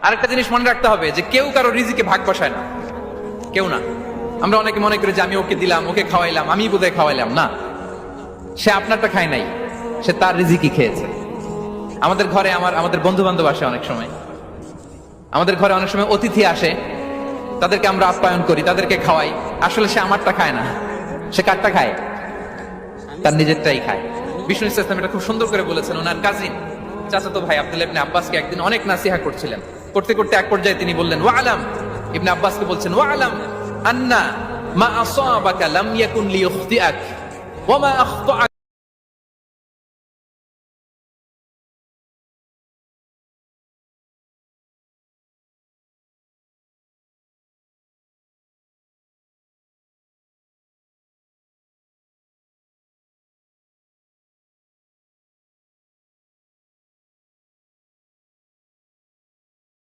আরেকটা জিনিস মনে রাখতে হবে যে কেউ কারো রিজিকে ভাগ বসায় না, কেউ না। আমরা অনেকে মনে করি যে আমি ওকে দিলাম, ওকে খাওয়াইলাম, আমি বোধহয় খাওয়াইলাম। না, সে আপনারটা খায় নাই, সে তার রিজিকই খেয়েছে। আমাদের ঘরে আমাদের বন্ধু বান্ধব আসে অনেক সময়, আমাদের ঘরে অনেক সময় অতিথি আসে, তাদেরকে আমরা আপ্যায়ন করি, তাদেরকে খাওয়াই। আসলে সে আমারটা খায় না, সে কারটা খায়? তার নিজেরটাই খায়। বিষ্ণু ইসলাম এটা খুব সুন্দর করে বলেছেন। ওনার কাজিন চাচাতো ভাই আব্দুল্লাহ ইবনে আব্বাসকে একদিন অনেক নাসিহা করছিলেন, করতে করতে এক পর্যায়ে তিনি বললেন, ওয়ালাম, ইবনে আব্বাসকে বলছেন, ওয়ালাম আন্না মা আসাবাকা লাম ইয়াকুন লিইখতিআক ওয়া মা আখতাআক